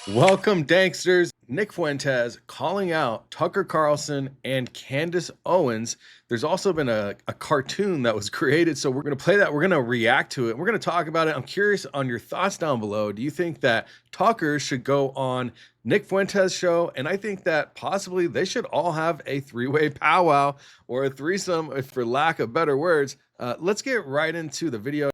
Welcome, Danksters. Nick Fuentes calling out Tucker Carlson and Candace Owens. There's also been a cartoon that was created, so we're going to play that. We're going to react to it. We're going to talk about it. I'm curious on your thoughts down below. Do you think that Tucker should go on Nick Fuentes' show? And I think that possibly they should all have a three-way powwow or a threesome, if for lack of better words. Let's get right into the video.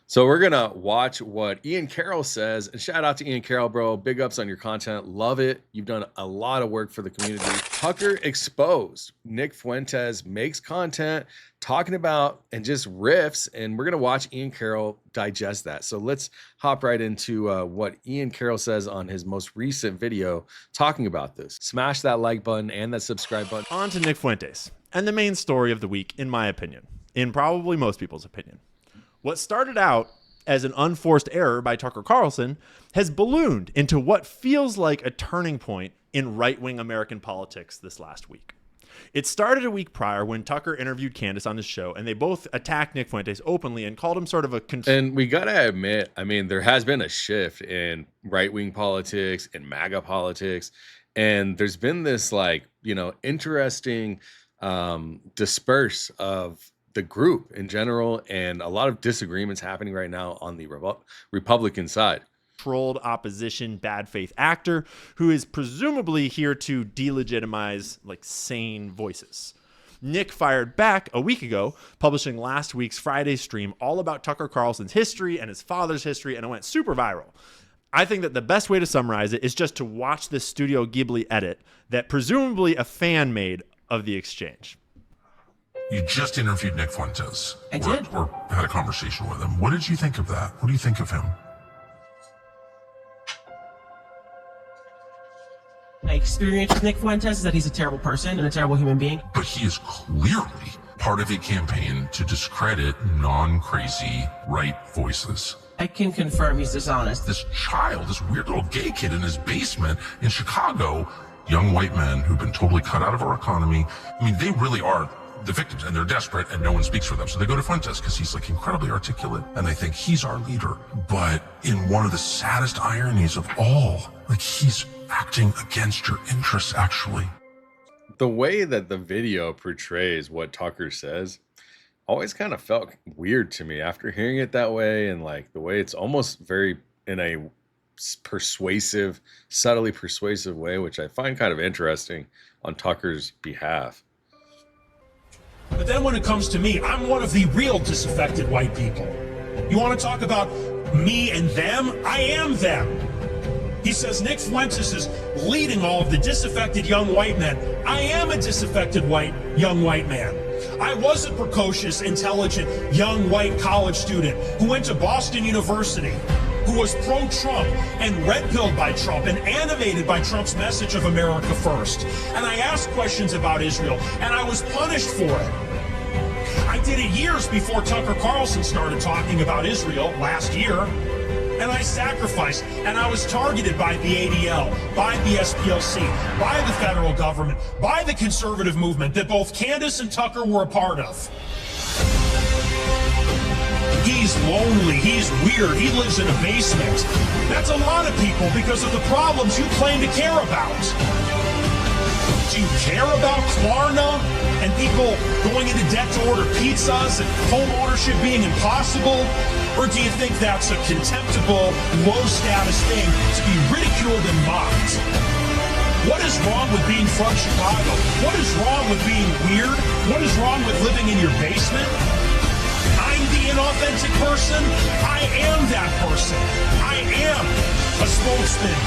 So we're going to watch what Ian Carroll says. And shout out to Ian Carroll, bro. Big ups on your content. Love it. You've done a lot of work for the community. Tucker exposed. Nick Fuentes makes content talking about and just riffs. And we're going to watch Ian Carroll digest that. So let's hop right into what Ian Carroll says on his most recent video talking about this. Smash that like button and that subscribe button. On to Nick Fuentes and the main story of the week, in my opinion, in probably most people's opinion. What started out as an unforced error by Tucker Carlson has ballooned into what feels like a turning point in right-wing American politics this last week. It started a week prior when Tucker interviewed Candace on his show, and they both attacked Nick Fuentes openly and called him sort of a... And we got to admit, I mean, there has been a shift in right-wing politics and MAGA politics, and there's been this, like, you know, interesting disperse of the group in general, and a lot of disagreements happening right now on the Republican side. Trolled opposition bad faith actor who is presumably here to delegitimize like sane voices. Nick fired back a week ago, publishing last week's Friday stream all about Tucker Carlson's history and his father's history, and it went super viral. I think that the best way to summarize it is just to watch this Studio Ghibli edit that presumably a fan made of the exchange. You just interviewed Nick Fuentes. I did. Or had a conversation with him. What did you think of that? What do you think of him? My experience with Nick Fuentes is that he's a terrible person and a terrible human being. But he is clearly part of a campaign to discredit non-crazy right voices. I can confirm he's dishonest. This child, this weird little gay kid in his basement in Chicago, young white men who've been totally cut out of our economy. I mean, they really are the victims, and they're desperate, and no one speaks for them. So they go to Fuentes because he's like incredibly articulate, and they think he's our leader. But in one of the saddest ironies of all, like, he's acting against your interests, actually. The way that the video portrays what Tucker says always kind of felt weird to me after hearing it that way, and like the way it's almost very in a persuasive, subtly persuasive way, which I find kind of interesting on Tucker's behalf. But then when it comes to me, I'm one of the real disaffected white people. You want to talk about me and them? I am them. He says Nick Fuentes is leading all of the disaffected young white men. I am a disaffected young white man. I was a precocious, intelligent, young white college student who went to Boston University, who was pro-Trump and red-pilled by Trump and animated by Trump's message of America first. And I asked questions about Israel, and I was punished for it. I did it years before Tucker Carlson started talking about Israel last year. And I sacrificed, and I was targeted by the ADL, by the SPLC, by the federal government, by the conservative movement that both Candace and Tucker were a part of. He's lonely, he's weird, he lives in a basement. That's a lot of people because of the problems you claim to care about. Do you care about Klarna and people going into debt to order pizzas and home ownership being impossible? Or do you think that's a contemptible, low-status thing to be ridiculed and mocked? What is wrong with being from Chicago? What is wrong with being weird? What is wrong with living in your basement? I'm the inauthentic person. I am that person. I am a spokesman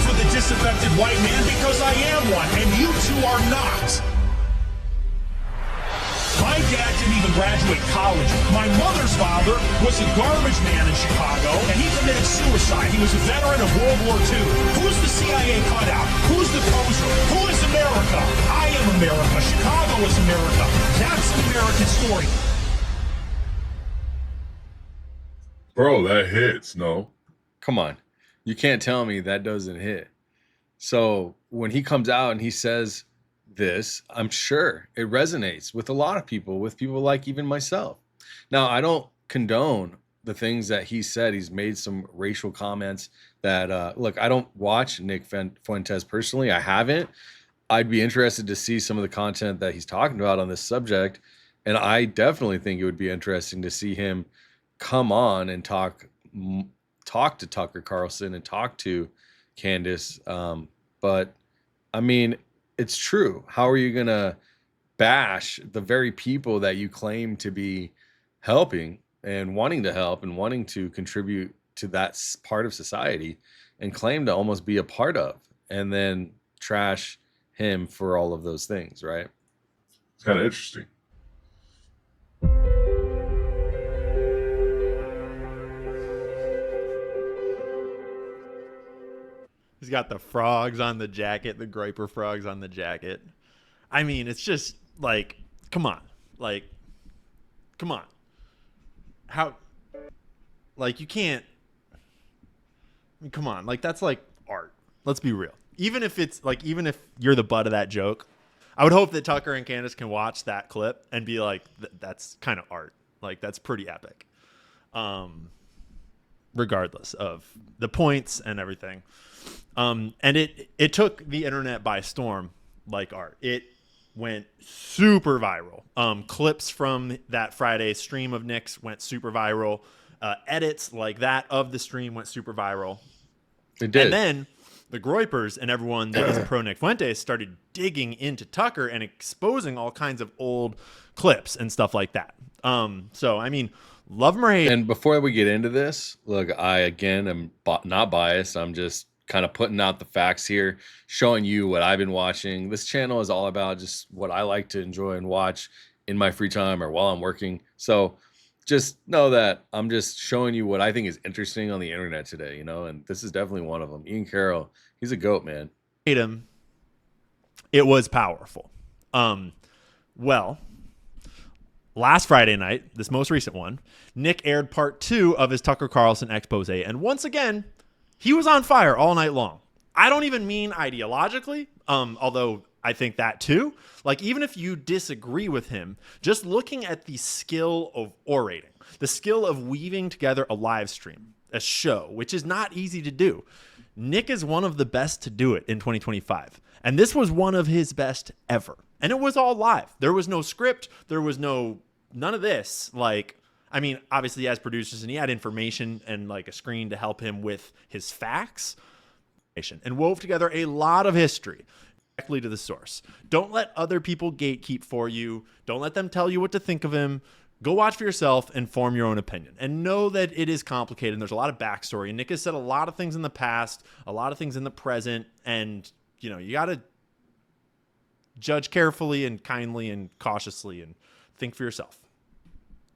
for the disaffected white man because I am one, and you two are not. My dad didn't even graduate college. My mother's father was a garbage man in Chicago, and he committed suicide. He was a veteran of World War II. Who's the CIA cutout? Who's the poser? Who is America? I am America. Chicago is America. That's an American story. Bro, that hits, no? Come on. You can't tell me that doesn't hit. So when he comes out and he says this, I'm sure it resonates with a lot of people, with people like even myself. Now, I don't condone the things that he said. He's made some racial comments that, look, I don't watch Nick Fuentes personally. I haven't. I'd be interested to see some of the content that he's talking about on this subject. And I definitely think it would be interesting to see him come on and talk to Tucker Carlson and talk to Candace. But I mean, it's true. How are you going to bash the very people that you claim to be helping and wanting to help and wanting to contribute to that part of society and claim to almost be a part of, and then trash him for all of those things, right? It's kind of interesting. He's got the frogs on the jacket, the Groyper frogs on the jacket. I mean, it's just like, come on. Like, come on. How, like, you can't, I mean, come on. Like, that's like art. Let's be real. Even if it's like, even if you're the butt of that joke, I would hope that Tucker and Candace can watch that clip and be like, that's kind of art. Like, that's pretty epic. Regardless of the points and everything. And it took the internet by storm, like art. It went super viral. Clips from that Friday stream of Nick's went super viral. Edits like that of the stream went super viral. It did. And then the Groypers and everyone that is pro Nick Fuentes started digging into Tucker and exposing all kinds of old clips and stuff like that. So, I mean, love him or hate. And before we get into this, look, I, again, am not biased. I'm just kind of putting out the facts here, showing you what I've been watching. This channel is all about just what I like to enjoy and watch in my free time or while I'm working. So just know that I'm just showing you what I think is interesting on the internet today, you know, and this is definitely one of them. Ian Carroll, he's a goat, man. Hate him. It was powerful. Well, last Friday night, this most recent one, Nick aired part 2 of his Tucker Carlson expose. And once again, he was on fire all night long. I don't even mean ideologically, although I think that too. Like, even if you disagree with him, just looking at the skill of orating, the skill of weaving together a live stream, a show, which is not easy to do. Nick is one of the best to do it in 2025. And this was one of his best ever. And it was all live. There was no script. There was none of this. Like, I mean, obviously he has producers and he had information and like a screen to help him with his facts, and wove together a lot of history directly to the source. Don't let other people gatekeep for you. Don't let them tell you what to think of him. Go watch for yourself and form your own opinion. And know that it is complicated and there's a lot of backstory. And Nick has said a lot of things in the past, a lot of things in the present. And, you know, you got to judge carefully and kindly and cautiously and think for yourself.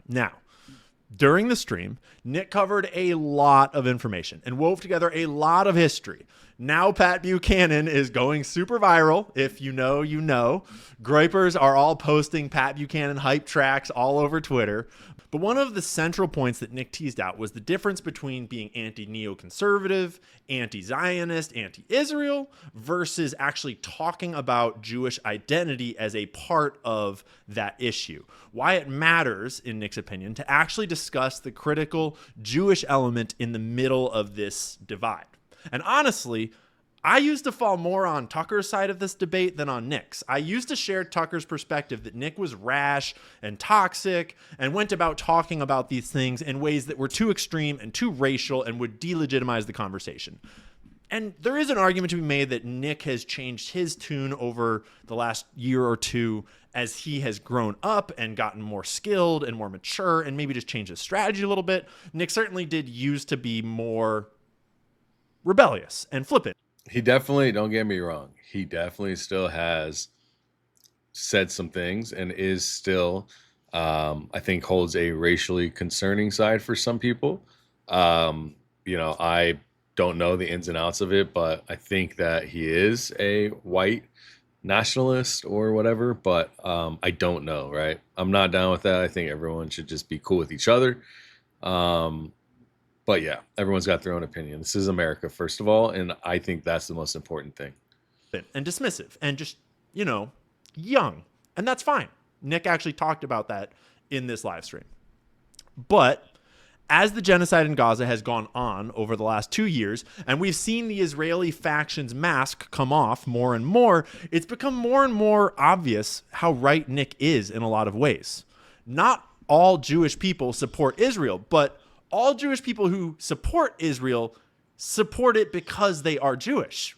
Now, during the stream, Nick covered a lot of information and wove together a lot of history. Now Pat Buchanan is going super viral. If you know, you know. Groypers are all posting Pat Buchanan hype tracks all over Twitter. But one of the central points that Nick teased out was the difference between being anti-neoconservative, anti-Zionist, anti-Israel, versus actually talking about Jewish identity as a part of that issue. Why it matters, in Nick's opinion, to actually discuss the critical Jewish element in the middle of this divide. And honestly, I used to fall more on Tucker's side of this debate than on Nick's. I used to share Tucker's perspective that Nick was rash and toxic and went about talking about these things in ways that were too extreme and too racial and would delegitimize the conversation. And there is an argument to be made that Nick has changed his tune over the last year or two as he has grown up and gotten more skilled and more mature and maybe just changed his strategy a little bit. Nick certainly did used to be more rebellious and flippant. He definitely, don't get me wrong, he definitely still has said some things and is still, I think, holds a racially concerning side for some people. You know, I don't know the ins and outs of it, but I think that he is a white nationalist or whatever, but I don't know, right? I'm not down with that. I think everyone should just be cool with each other. But yeah, everyone's got their own opinion. This is America, first of all, and I think that's the most important thing. And dismissive and just, you know, young. And that's fine. Nick actually talked about that in this live stream. But As the genocide in Gaza has gone on over the last 2 years, and we've seen the Israeli faction's mask come off more and more, it's become more and more obvious how right Nick is in a lot of ways. Not all Jewish people support Israel, but all Jewish people who support Israel support it because they are Jewish,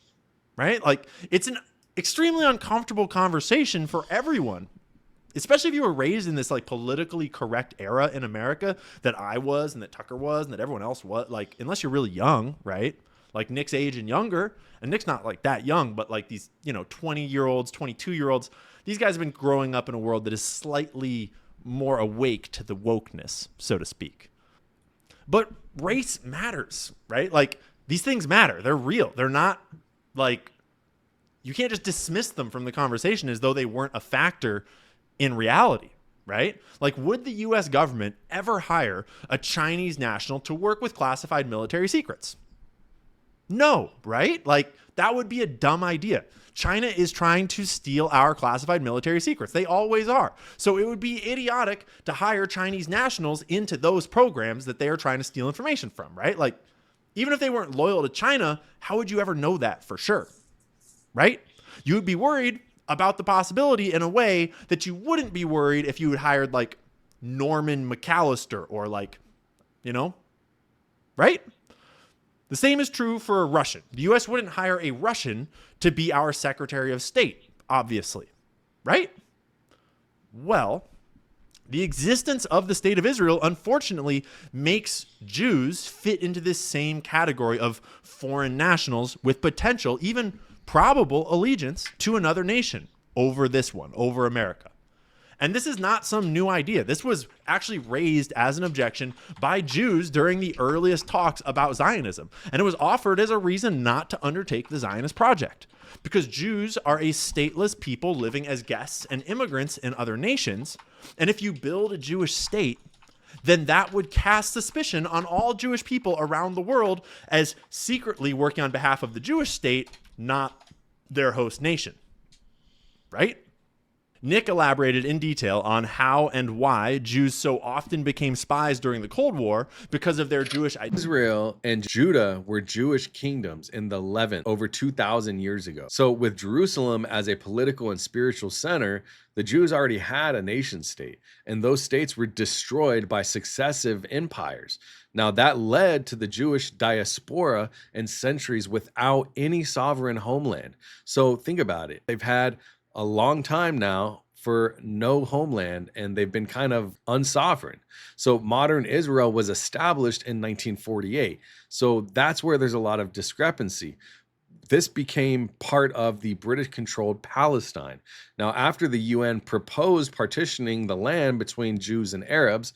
right? Like, it's an extremely uncomfortable conversation for everyone, especially if you were raised in this like politically correct era in America that I was and that Tucker was and that everyone else was. Like, unless you're really young, right? Like Nick's age and younger, and Nick's not like that young, but like these, 20-year-olds, 22-year-olds, these guys have been growing up in a world that is slightly more awake to the wokeness, so to speak. But race matters, right? Like, these things matter. They're real. They're not like, you can't just dismiss them from the conversation as though they weren't a factor in reality, right? Like, would the US government ever hire a Chinese national to work with classified military secrets? No, right? Like, that would be a dumb idea. China is trying to steal our classified military secrets. They always are. So it would be idiotic to hire Chinese nationals into those programs that they are trying to steal information from, right? Like, even if they weren't loyal to China, how would you ever know that for sure, right? You would be worried about the possibility in a way that you wouldn't be worried if you had hired like Norman McAllister or like, right? The same is true for a Russian. The US wouldn't hire a Russian to be our Secretary of State, obviously, right? Well, the existence of the State of Israel, unfortunately, makes Jews fit into this same category of foreign nationals with potential, even probable allegiance to another nation over this one, over America. And this is not some new idea. This was actually raised as an objection by Jews during the earliest talks about Zionism. And it was offered as a reason not to undertake the Zionist project. Because Jews are a stateless people living as guests and immigrants in other nations. And if you build a Jewish state, then that would cast suspicion on all Jewish people around the world as secretly working on behalf of the Jewish state, not their host nation. Right? Nick elaborated in detail on how and why Jews so often became spies during the Cold War because of their Jewish identity. Israel and Judah were Jewish kingdoms in the Levant over 2,000 years ago. So with Jerusalem as a political and spiritual center, the Jews already had a nation state, and those states were destroyed by successive empires. Now that led to the Jewish diaspora and centuries without any sovereign homeland. So think about it. They've had a long time now for no homeland, and they've been kind of unsovereign. So modern Israel was established in 1948. So that's where there's a lot of discrepancy. This became part of the British-controlled Palestine. Now, after the UN proposed partitioning the land between Jews and Arabs,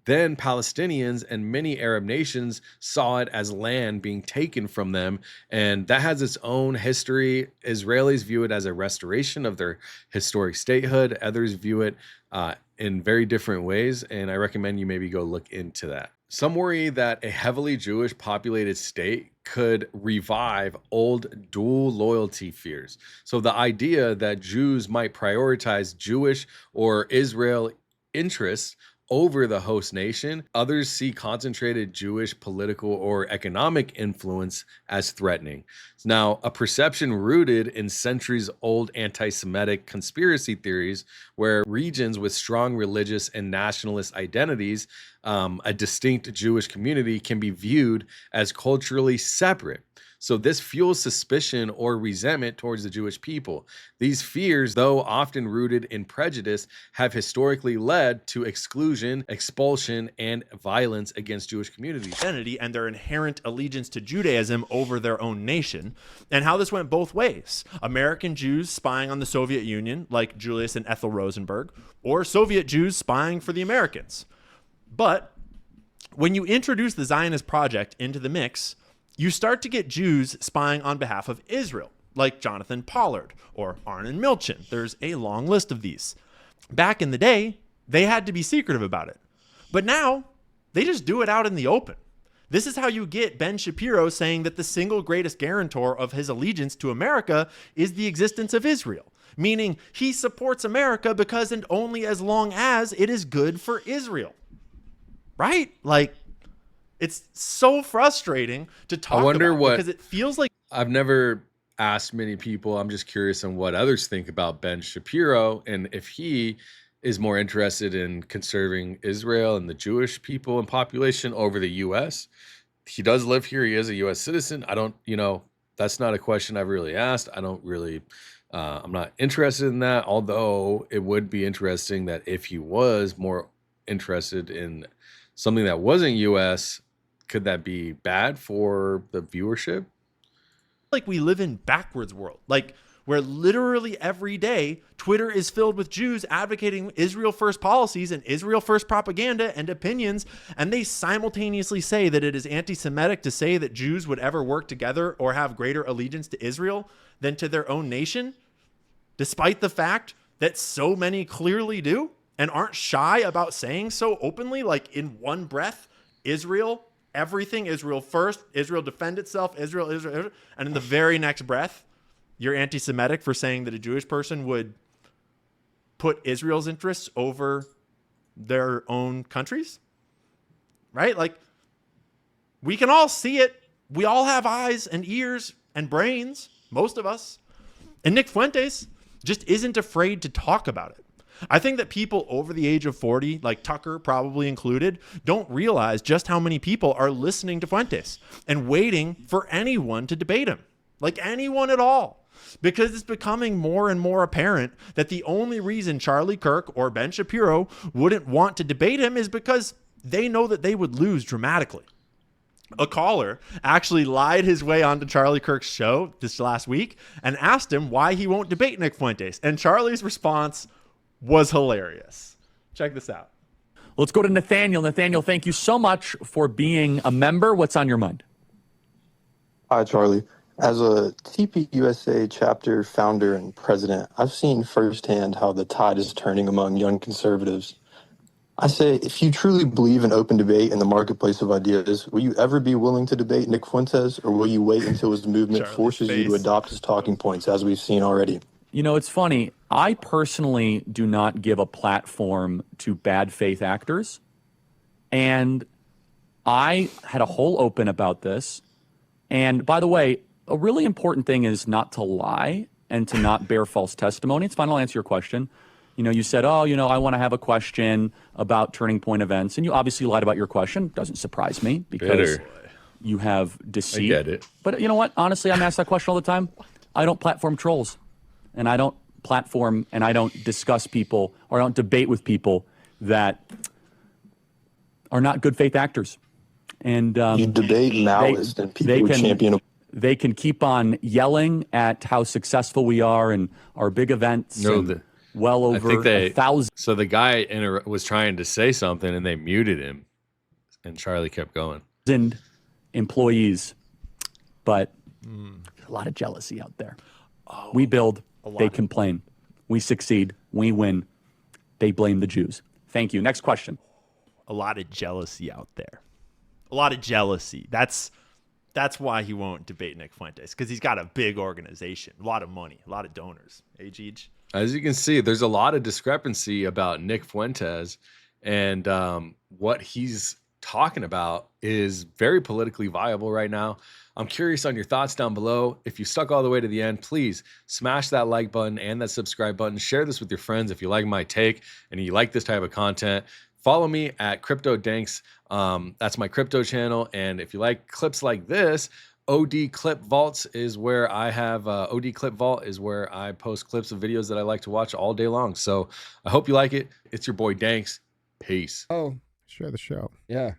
then Palestinians and many Arab nations saw it as land being taken from them, and that has its own history. Israelis view it as a restoration of their historic statehood. Others view it in very different ways, and I recommend you maybe go look into that. Some worry that a heavily Jewish populated state could revive old dual loyalty fears. So the idea that Jews might prioritize Jewish or Israel interests over the host nation. Others see concentrated Jewish political or economic influence as threatening. Now, a perception rooted in centuries-old anti-Semitic conspiracy theories where regions with strong religious and nationalist identities, a distinct Jewish community, can be viewed as culturally separate. So this fuels suspicion or resentment towards the Jewish people. These fears, though often rooted in prejudice, have historically led to exclusion, expulsion, and violence against Jewish communities. Identity and their inherent allegiance to Judaism over their own nation, and how this went both ways. American Jews spying on the Soviet Union, like Julius and Ethel Rosenberg, or Soviet Jews spying for the Americans. But when you introduce the Zionist project into the mix, you start to get Jews spying on behalf of Israel, like Jonathan Pollard or Arnon Milchan. There's a long list of these. Back in the day, they had to be secretive about it. But now, they just do it out in the open. This is how you get Ben Shapiro saying that the single greatest guarantor of his allegiance to America is the existence of Israel, meaning he supports America because and only as long as it is good for Israel. Right? Like, It's so frustrating to talk wonder about what- because it feels like I've never asked many people. I'm just curious on what others think about Ben Shapiro and if he is more interested in conserving Israel and the Jewish people and population over the U.S. He does live here. He is a U.S. citizen. I don't, that's not a question I've really asked. I don't really, I'm not interested in that. Although it would be interesting that if he was more interested in something that wasn't U.S., could that be bad for the viewership? like we live in backwards world, like where literally every day Twitter is filled with Jews advocating Israel first policies and Israel first propaganda and opinions, and they simultaneously say that it is anti-Semitic to say that Jews would ever work together or have greater allegiance to Israel than to their own nation, despite the fact that so many clearly do and aren't shy about saying so openly, like in one breath, Israel, everything, Israel first, Israel defend itself, Israel, and in the very next breath, you're anti-Semitic for saying that a Jewish person would put Israel's interests over their own countries, right? Like, we can all see it. We all have eyes and ears and brains, most of us. And Nick Fuentes just isn't afraid to talk about it. I think that people over the age of 40, like Tucker probably included, don't realize just how many people are listening to Fuentes and waiting for anyone to debate him, like anyone at all, because it's becoming more and more apparent that the only reason Charlie Kirk or Ben Shapiro wouldn't want to debate him is because they know that they would lose dramatically. A caller actually lied his way onto Charlie Kirk's show this last week and asked him why he won't debate Nick Fuentes. And Charlie's response was hilarious. Check this out. Let's go to Nathaniel. Nathaniel, thank you so much for being a member. What's on your mind? Hi, Charlie. As a TPUSA chapter founder and president, I've seen firsthand how the tide is turning among young conservatives. I say, if you truly believe in open debate in the marketplace of ideas, will you ever be willing to debate Nick Fuentes, or will you wait until his movement forces you to adopt his talking points, as we've seen already? You know, it's funny. I personally do not give a platform to bad faith actors. And I had a whole open about this. And by the way, a really important thing is not to lie and to not bear false testimony. It's fine. I'll answer your question. You know, you said, oh, you know, I want to have a question about turning point events. And you obviously lied about your question. Doesn't surprise me because you have deceit. I get it. But you know what? Honestly, I'm asked that question all the time. I don't platform trolls. And I don't platform and I don't discuss people or I don't debate with people that are not good faith actors. And you debate Maoists and people who champion. They can keep on yelling at how successful we are and our big events. Well over 1,000. So the guy was trying to say something and they muted him, and Charlie kept going. Employees, but a lot of jealousy out there. We build. They complain. We succeed. We win. They blame the Jews. Thank you. Next question. A lot of jealousy out there. A lot of jealousy. That's why he won't debate Nick Fuentes, because he's got a big organization, a lot of money, a lot of donors. Hey, Jeej? As you can see, there's a lot of discrepancy about Nick Fuentes, and what he's talking about is very politically viable right now. I'm curious on your thoughts down below. If you stuck all the way to the end, please smash that like button and that subscribe button. Share this with your friends if you like my take and you like this type of content. Follow me at CryptoDanks. That's my crypto channel. And if you like clips like this, OD Clip Vaults is where I have OD Clip Vault is where I post clips of videos that I like to watch all day long. So I hope you like it. It's your boy Danks. Peace. Oh, share the show. Yeah.